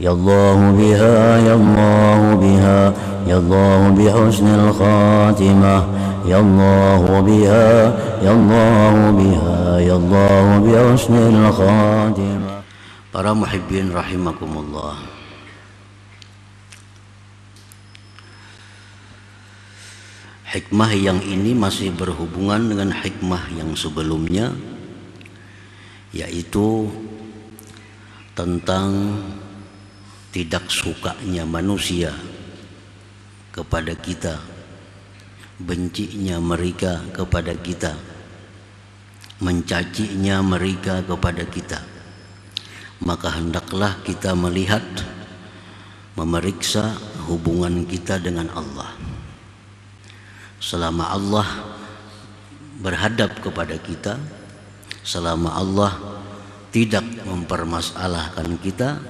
يا الله بها يا الله بها يا الله بحسن الخاتمة يا الله بها يا الله بها يا الله بحسن الخاتمة. Para muhibbin rahimakumullah, hikmah yang ini masih berhubungan dengan hikmah yang sebelumnya, yaitu tentang tidak sukanya manusia kepada kita, bencinya mereka kepada kita, mencacinya mereka kepada kita. Maka hendaklah kita melihat, memeriksa hubungan kita dengan Allah. Selama Allah berhadap kepada kita, selama Allah tidak mempermasalahkan kita,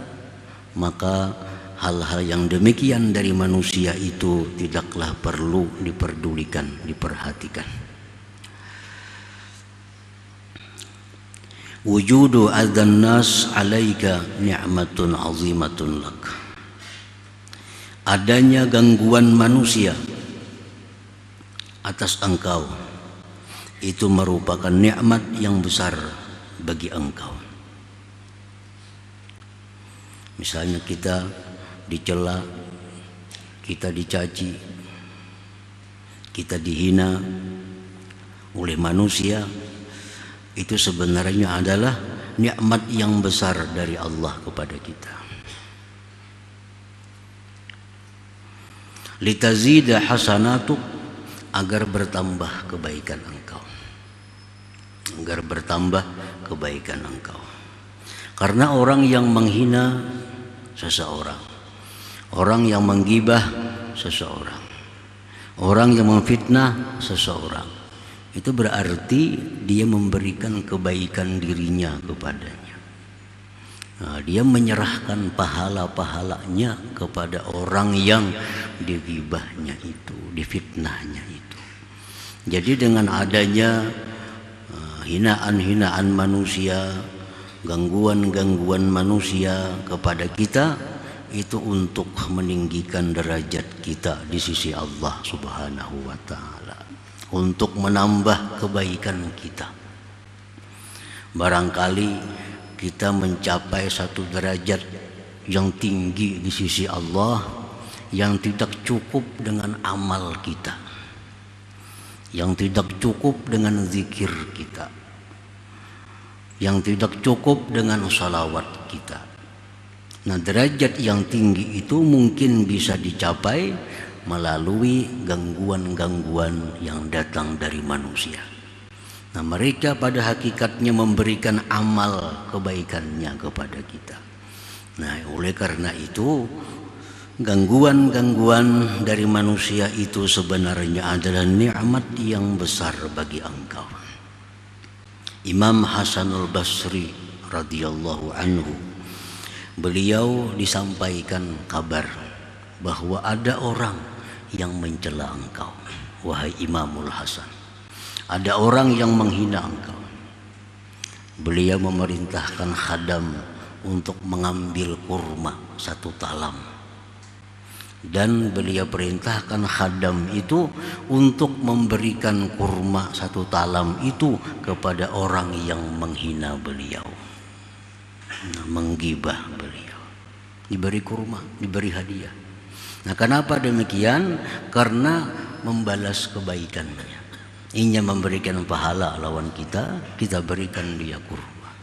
maka hal-hal yang demikian dari manusia itu tidaklah perlu diperdulikan, diperhatikan. Wujudu adzan nas alaika ni'matun azimatun lak. Adanya gangguan manusia atas engkau itu merupakan nikmat yang besar bagi engkau. Misalnya kita dicela, kita dicaci, kita dihina oleh manusia, itu sebenarnya adalah nikmat yang besar dari Allah kepada kita. Litazida hasanatuk, agar bertambah kebaikan engkau, agar bertambah kebaikan engkau. Karena orang yang menghina seseorang, orang yang menggibah seseorang, orang yang memfitnah seseorang, itu berarti dia memberikan kebaikan dirinya kepadanya. Nah, dia menyerahkan pahala-pahalanya kepada orang yang digibahnya itu, difitnahnya itu. Jadi dengan adanya hinaan-hinaan manusia, gangguan-gangguan manusia kepada kita, itu untuk meninggikan derajat kita di sisi Allah Subhanahu wa ta'ala, untuk menambah kebaikan kita. Barangkali kita mencapai satu derajat yang tinggi di sisi Allah yang tidak cukup dengan amal kita, yang tidak cukup dengan zikir kita, yang tidak cukup dengan salawat kita. Nah, derajat yang tinggi itu mungkin bisa dicapai melalui gangguan-gangguan yang datang dari manusia. Nah, mereka pada hakikatnya memberikan amal kebaikannya kepada kita. Nah, oleh karena itu gangguan-gangguan dari manusia itu sebenarnya adalah nikmat yang besar bagi engkau. Imam Hasanul Basri radhiyallahu anhu, beliau disampaikan kabar bahwa ada orang yang mencela engkau, wahai Imamul Hasan. Ada orang yang menghina engkau. Beliau memerintahkan khadam untuk mengambil kurma 1 talam, dan beliau perintahkan khadam itu untuk memberikan kurma 1 talam itu kepada orang yang menghina beliau, menggibah beliau. Diberi kurma, diberi hadiah. Nah, kenapa demikian? Karena membalas kebaikannya. Ingin memberikan pahala lawan kita, kita berikan dia kurma.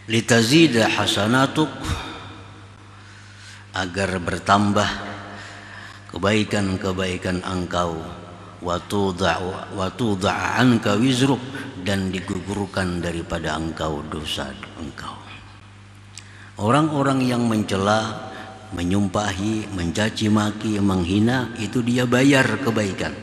Litazida hasanatuk, agar bertambah kebaikan-kebaikan engkau, wa tudha'a anka wizruk, dan digugurkan daripada engkau dosa engkau. Orang-orang yang mencela, menyumpahi, mencaci maki, menghina, itu dia bayar kebaikan.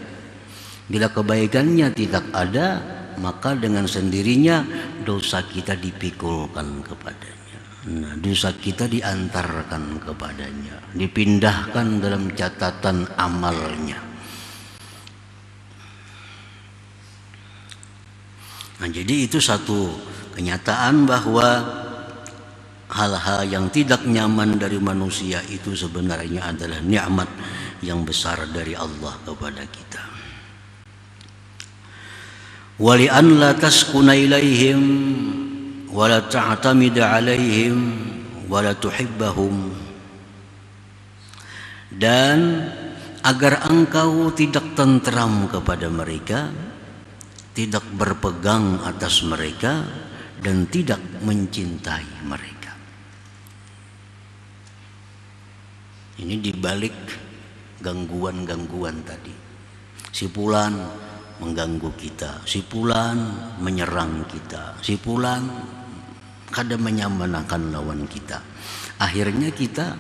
Bila kebaikannya tidak ada, maka dengan sendirinya dosa kita dipikulkan kepadanya. Nah, dosa kita diantarkan kepadanya, dipindahkan dalam catatan amalnya. Nah, jadi itu satu kenyataan bahwa hal-hal yang tidak nyaman dari manusia itu sebenarnya adalah nikmat yang besar dari Allah kepada kita. Wali an la taskuna ilaihim wa la ta'tamid alaihim wa la tuhibbahum, dan agar engkau tidak tentram kepada mereka, tidak berpegang atas mereka, dan tidak mencintai mereka. Ini dibalik gangguan-gangguan tadi. Si fulan mengganggu kita, si fulan menyerang kita, si fulan kadang menyamanakan lawan kita. Akhirnya kita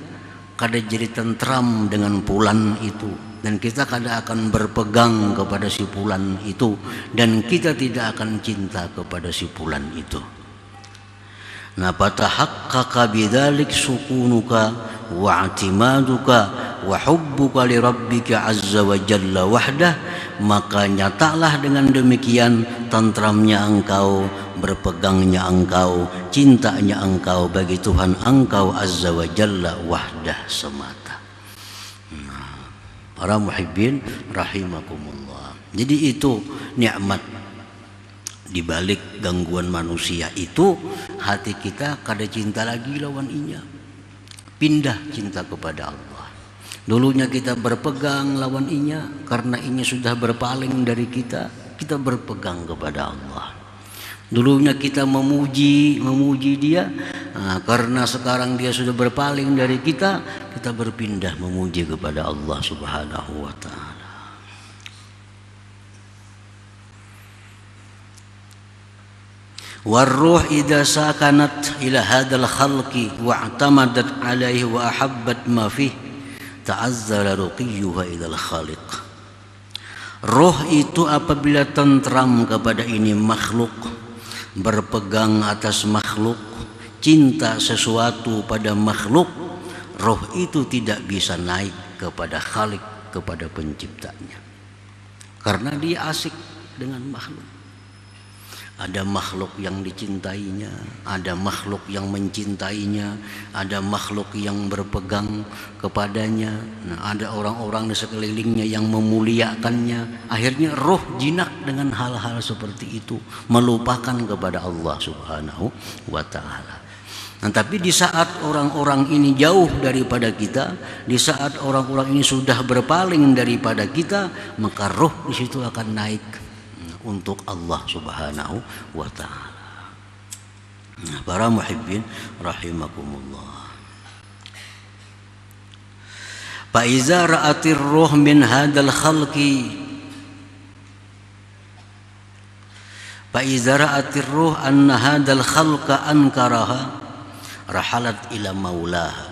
kadang jadi tentram dengan fulan itu, dan kita kadang akan berpegang kepada si fulan itu, dan kita tidak akan cinta kepada si fulan itu. Nah, fatahaqqaqa bidzalik sukunuka wa i'timaduka wa hubbuka li rabbika azza wa jalla wahdah, maka nyatalah dengan demikian tentramnya engkau, berpegangnya engkau, cintanya engkau bagi Tuhan engkau azza wa jalla wahdah semata. Nah, para muhibbin rahimakumullah. Jadi itu nikmat di balik gangguan manusia itu, hati kita kada cinta lagi lawan inya, pindah cinta kepada Allah. Dulunya kita berpegang lawan inya, karena inya sudah berpaling dari kita, kita berpegang kepada Allah. Dulunya kita memuji dia, karena sekarang dia sudah berpaling dari kita, kita berpindah memuji kepada Allah Subhanahu wa ta'ala. Warruh idza sakanat ila hadzal khalqi wa'tamadat alaihi wa ahabbat ma fih ta'azzala ruqiyuha ilal khaliq. Roh itu apabila tentram kepada ini makhluk, berpegang atas makhluk, cinta sesuatu pada makhluk, roh itu tidak bisa naik kepada Khalik, kepada penciptanya, karena dia asik dengan makhluk. Ada makhluk yang dicintainya, ada makhluk yang mencintainya, ada makhluk yang berpegang kepadanya. Nah, ada orang-orang di sekelilingnya yang memuliakannya. Akhirnya roh jinak dengan hal-hal seperti itu, melupakan kepada Allah Subhanahu wa ta'ala. Nah, tapi di saat orang-orang ini jauh daripada kita, di saat orang-orang ini sudah berpaling daripada kita, maka roh di situ akan naik untuk Allah Subhanahu wa ta'ala. Nah, para muhibbin rahimakumullah. Fa iza ra'atir ruh min hadzal khalqi, fa iza ra'atir ruh anna hadzal khalqa ankaraha rahalat ila maulaha.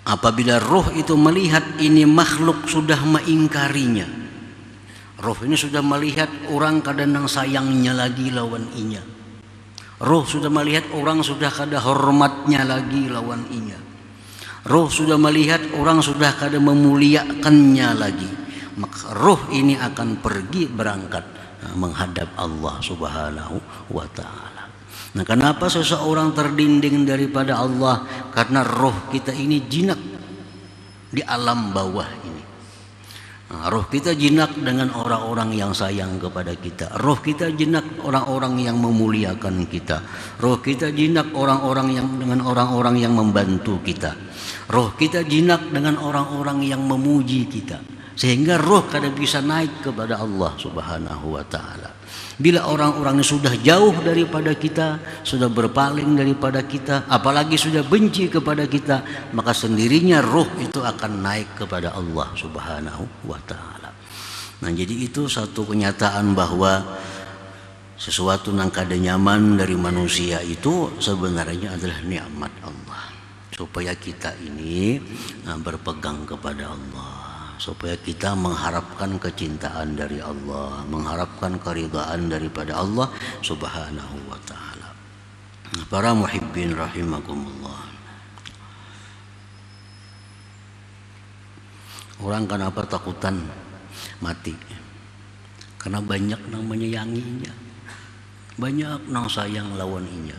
Apabila roh itu melihat ini makhluk sudah mengingkarinya, roh ini sudah melihat orang kadang sayangnya lagi lawan inya, roh sudah melihat orang sudah kada hormatnya lagi lawan inya, roh sudah melihat orang sudah kada memuliakannya lagi, maka roh ini akan pergi berangkat menghadap Allah Subhanahu wa ta'ala. Nah, kenapa seseorang terdinding daripada Allah? Karena roh kita ini jinak di alam bawah ini. Nah, roh kita jinak dengan orang-orang yang sayang kepada kita. Roh kita jinak orang-orang yang memuliakan kita. Roh kita jinak orang-orang yang dengan orang-orang yang membantu kita. Roh kita jinak dengan orang-orang yang memuji kita. Sehingga roh kada bisa naik kepada Allah Subhanahu wa ta'ala. Bila orang-orang ini sudah jauh daripada kita, sudah berpaling daripada kita, apalagi sudah benci kepada kita, maka sendirinya roh itu akan naik kepada Allah Subhanahu wa ta'ala. Nah, jadi itu satu kenyataan bahwa sesuatu yang kada nyaman dari manusia itu sebenarnya adalah nikmat Allah, supaya kita ini berpegang kepada Allah, supaya kita mengharapkan kecintaan dari Allah, mengharapkan keridhaan daripada Allah Subhanahu wa ta'ala. Para muhibbin rahimakumullah. Orang kenapa takutan mati? Karena banyak yang menyayanginya. banyak nang sayang lawan inya,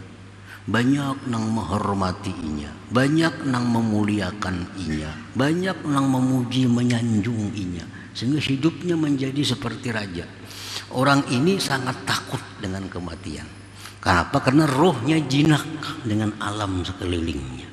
banyak nang menghormati inya, banyak nang memuliakan inya, banyak nang memuji menyanjung inya, sehingga hidupnya menjadi seperti raja. Orang ini sangat takut dengan kematian. Kenapa? Karena rohnya jinak dengan alam sekelilingnya.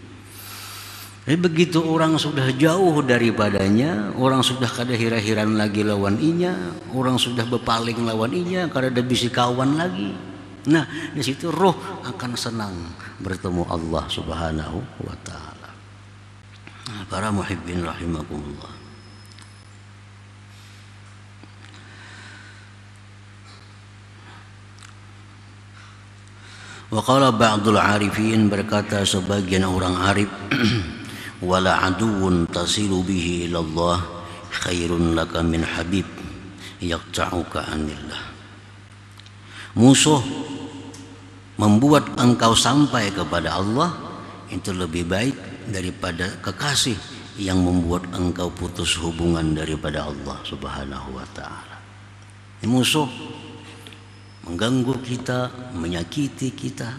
Jadi begitu orang sudah jauh daripadanya, orang sudah kada hira-hiran lagi lawan inya, orang sudah berpaling lawan inya, kada ada bisi kawan lagi. Nah, di situ roh akan senang bertemu Allah Subhanahu wa taala. Para muhibbin rahimakumullah. Wa qala ba'dul arifin, berkata sebagian orang arif, wala aduun tasilu bihi ilallah khairun laka min habib yaqta'uka anillah. Musuh membuat engkau sampai kepada Allah itu lebih baik daripada kekasih yang membuat engkau putus hubungan daripada Allah Subhanahu wa taala. Musuh mengganggu kita, menyakiti kita,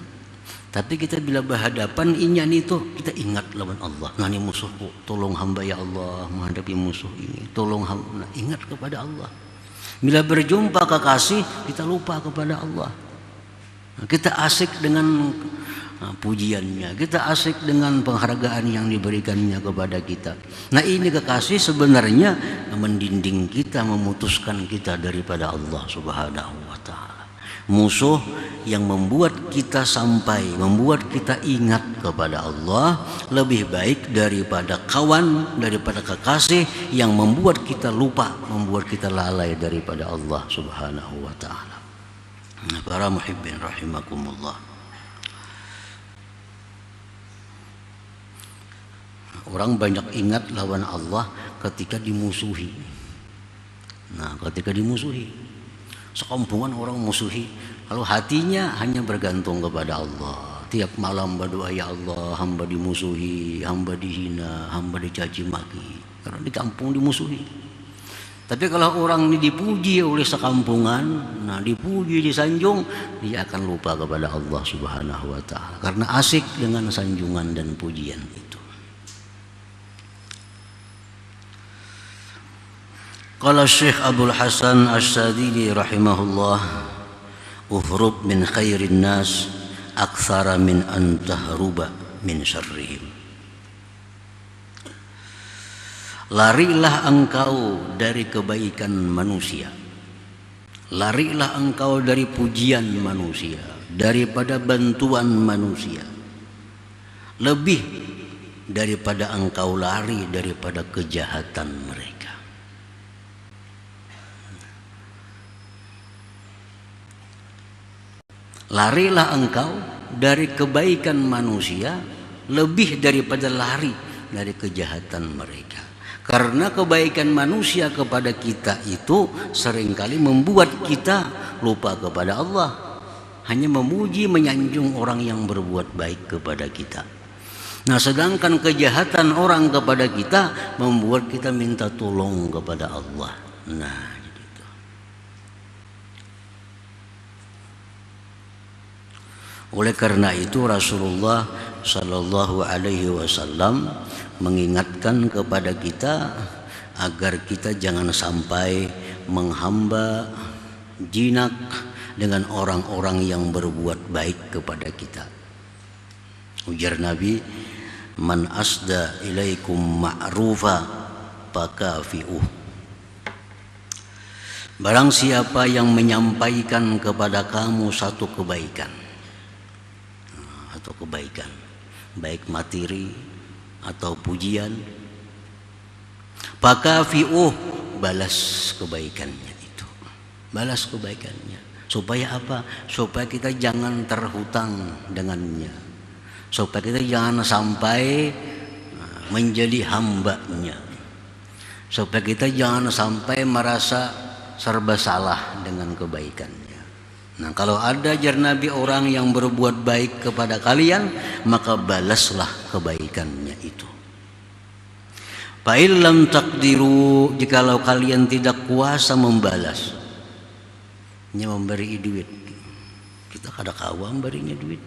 tapi kita bila berhadapan inyan itu kita ingat lawan Allah. Nah, ini musuhku, tolong hamba ya Allah menghadapi musuh ini, tolong hamba. Nah, ingat kepada Allah. Bila berjumpa kekasih kita lupa kepada Allah. Nah, kita asik dengan pujiannya, kita asik dengan penghargaan yang diberikannya kepada kita. Nah, ini kekasih sebenarnya mendinding kita, memutuskan kita daripada Allah Subhanahu wa taala. Musuh yang membuat kita sampai, membuat kita ingat kepada Allah lebih baik daripada kawan, daripada kekasih yang membuat kita lupa, membuat kita lalai daripada Allah Subhanahu wa taala. Para muhibbin rahimakumullah. Orang banyak ingat lawan Allah ketika dimusuhi. Nah, ketika dimusuhi, sekampungan orang musuhi, kalau hatinya hanya bergantung kepada Allah. Tiap malam berdoa, ya Allah, hamba dimusuhi, hamba dihina, hamba dicaci maki, karena di kampung dimusuhi. Tapi kalau orang ini dipuji oleh sekampungan, nah dipuji, disanjung, dia akan lupa kepada Allah Subhanahu wa taala karena asik dengan sanjungan dan pujian itu. Qala Syekh Abdul Hasan Asy-Syadzili rahimahullah, uhrub min khairin nas aktsara min an tahruba min syarrihim. Larilah engkau dari kebaikan manusia, larilah engkau dari pujian manusia, daripada bantuan manusia, lebih daripada engkau lari daripada kejahatan mereka. Larilah engkau dari kebaikan manusia lebih daripada lari dari kejahatan mereka. Karena kebaikan manusia kepada kita itu seringkali membuat kita lupa kepada Allah, hanya memuji menyanjung orang yang berbuat baik kepada kita. Nah, sedangkan kejahatan orang kepada kita membuat kita minta tolong kepada Allah. Nah, oleh karena itu Rasulullah Shallallahu Alaihi Wasallam mengingatkan kepada kita agar kita jangan sampai menghamba jinak dengan orang-orang yang berbuat baik kepada kita. Ujar Nabi, man asda ilaikum ma'rufa fakafi'uh. Barang siapa yang menyampaikan kepada kamu satu kebaikan, atau kebaikan, baik materi atau pujian, fakafi'uh, balas kebaikannya itu, balas kebaikannya. Supaya apa? Supaya kita jangan terhutang dengannya, supaya kita jangan sampai menjadi hambanya, supaya kita jangan sampai merasa serba salah dengan kebaikannya. Nah, kalau ada jar Nabi orang yang berbuat baik kepada kalian, maka balaslah kebaikannya itu. Fa illam taqdiru, jikalau kalian tidak kuasa membalas, hanya memberi duit, Kita kada kawa memberinya duit.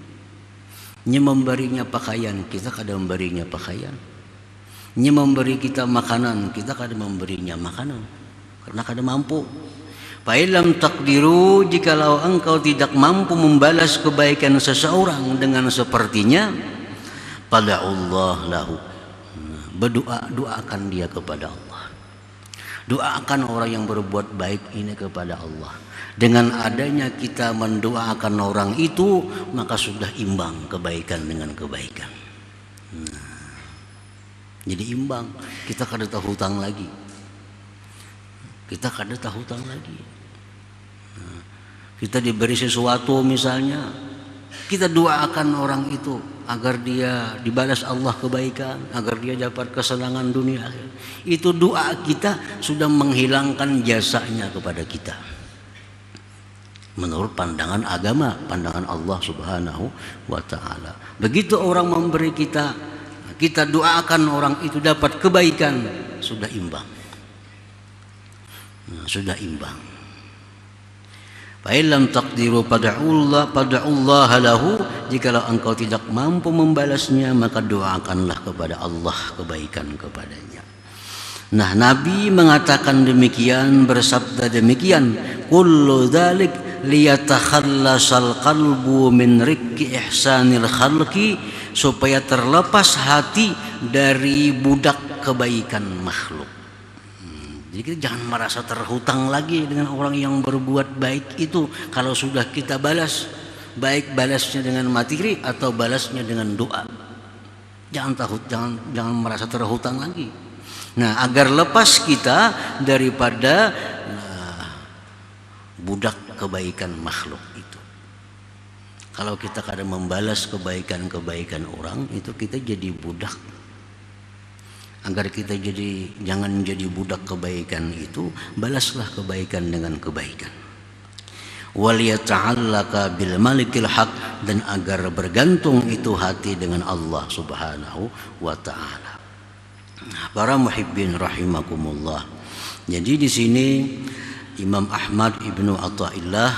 Nya memberinya pakaian, kita kada memberinya pakaian. Nya memberi kita makanan, kita kada memberinya makanan karena kada mampu. Fa illam taqdiru, jikalau engkau tidak mampu membalas kebaikan seseorang dengan sepertinya, pada'ullah lahu. Doakan dia kepada Allah. Doakan orang yang berbuat baik ini kepada Allah. Dengan adanya kita mendoakan orang itu, maka sudah imbang kebaikan dengan kebaikan. Jadi imbang. Kita kada tahu hutang lagi. Kita diberi sesuatu misalnya, kita doakan orang itu agar dia dibalas Allah kebaikan, agar dia dapat kesenangan dunia. Itu doa kita sudah menghilangkan jasanya kepada kita. Menurut pandangan agama, pandangan Allah Subhanahu wa ta'ala. Begitu orang memberi kita, kita doakan orang itu dapat kebaikan, sudah imbang. Sudah imbang. Fa illam taqdiru pad'ullah lahu, jikalau engkau tidak mampu membalasnya, maka doakanlah kepada Allah kebaikan kepadanya. Nah, Nabi mengatakan demikian, bersabda demikian, kullu dzalik liyatakhallasal qalbu min rikki ihsanil khalqi, supaya terlepas hati dari budak kebaikan makhluk. Jadi kita jangan merasa terhutang lagi dengan orang yang berbuat baik itu. Kalau sudah kita balas, baik balasnya dengan materi atau balasnya dengan doa. Jangan merasa terhutang lagi. Nah, agar lepas kita daripada budak kebaikan makhluk itu. Kalau kita kadang membalas kebaikan orang itu, kita jadi budak. Agar kita jangan jadi budak kebaikan itu, balaslah kebaikan dengan kebaikan. Waliyata'allaka bil malikil haq, dan agar bergantung itu hati dengan Allah Subhanahu wa ta'ala. Para muhibbin rahimakumullah. Jadi di sini Imam Ahmad Ibnu Athaillah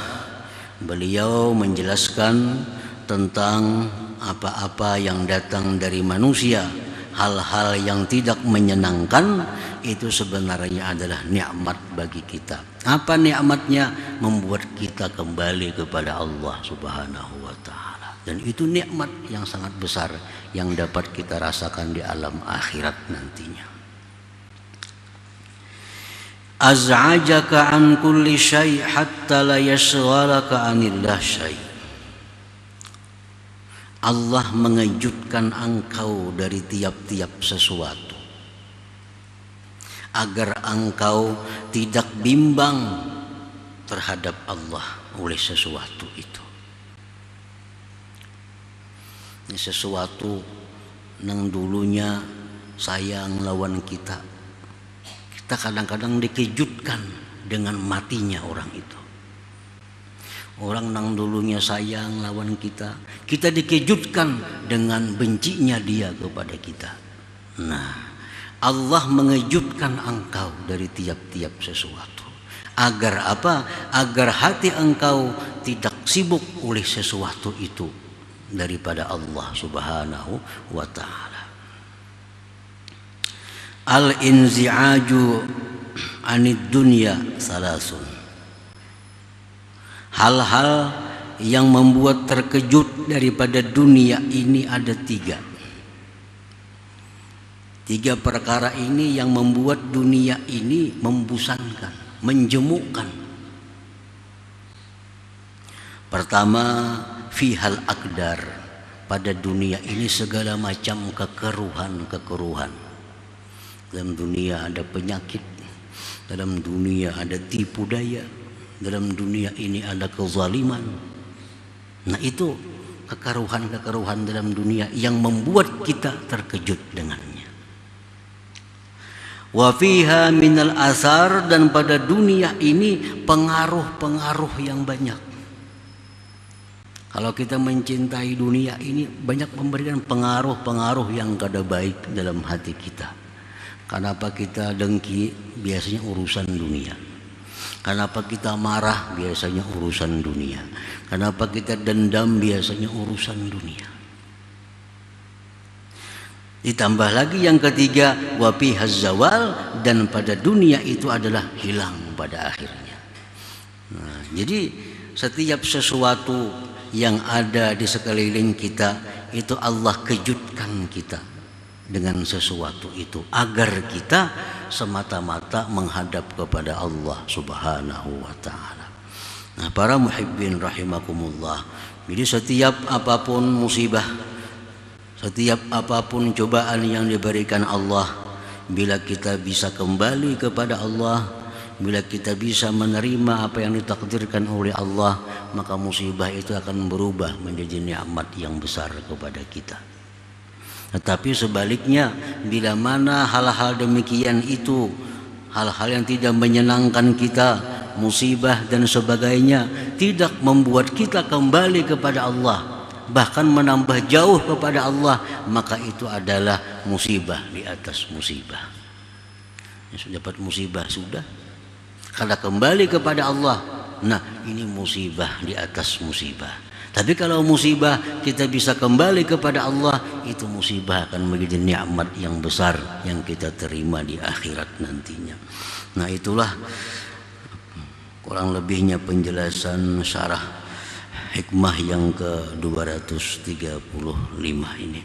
beliau menjelaskan tentang apa-apa yang datang dari manusia, hal-hal yang tidak menyenangkan, itu sebenarnya adalah nikmat bagi kita. Apa nikmatnya? Membuat kita kembali kepada Allah Subhanahu wa ta'ala. Dan itu nikmat yang sangat besar yang dapat kita rasakan di alam akhirat nantinya. Az'ajaka an kulli syai' hatta la yashghalaka anillah syai'. Allah mengejutkan engkau dari tiap-tiap sesuatu agar engkau tidak bimbang terhadap Allah oleh sesuatu itu. Ini sesuatu yang dulunya sayang lawan kita, kita kadang-kadang dikejutkan dengan matinya orang itu. Orang yang dulunya sayang lawan kita, kita dikejutkan dengan bencinya dia kepada kita. Nah, Allah mengejutkan engkau dari tiap-tiap sesuatu. Agar apa? Agar hati engkau tidak sibuk oleh sesuatu itu daripada Allah Subhanahu wa ta'ala. Al-inzi'aju anid dunya salasun. Hal-hal yang membuat terkejut daripada dunia ini ada tiga. Tiga perkara ini yang membuat dunia ini membosankan, menjemukkan. Pertama, fihal akdar. Pada dunia ini segala macam kekeruhan. Dalam dunia ada penyakit, dalam dunia ada tipu daya, dalam dunia ini ada kezaliman. Nah, itu kekeruhan dalam dunia yang membuat kita terkejut dengannya. Wa fiha minal asar, dan pada dunia ini pengaruh-pengaruh yang banyak. Kalau kita mencintai dunia ini, banyak memberikan pengaruh-pengaruh yang kada baik dalam hati kita. Kenapa kita dengki? Biasanya urusan dunia. Kenapa kita marah? Biasanya urusan dunia. Kenapa kita dendam? Biasanya urusan dunia. Ditambah lagi yang ketiga, wa fihaz zawal, dan pada dunia itu adalah hilang pada akhirnya. Nah, jadi setiap sesuatu yang ada di sekeliling kita itu Allah kejutkan kita dengan sesuatu itu agar kita semata-mata menghadap kepada Allah Subhanahu wa taala. Nah, para muhibbin rahimakumullah, jadi setiap apapun musibah, setiap apapun cobaan yang diberikan Allah, bila kita bisa kembali kepada Allah, bila kita bisa menerima apa yang ditakdirkan oleh Allah, maka musibah itu akan berubah menjadi nikmat yang besar kepada kita. Tetapi sebaliknya, bila mana hal-hal demikian itu, hal-hal yang tidak menyenangkan kita, musibah dan sebagainya, tidak membuat kita kembali kepada Allah, bahkan menambah jauh kepada Allah, maka itu adalah musibah di atas musibah. Sudah dapat musibah sudah, kalau kembali kepada Allah, nah ini musibah di atas musibah. Tapi kalau musibah kita bisa kembali kepada Allah, itu musibah akan menjadi nikmat yang besar yang kita terima di akhirat nantinya. Nah, itulah kurang lebihnya penjelasan syarah hikmah yang ke-235 ini.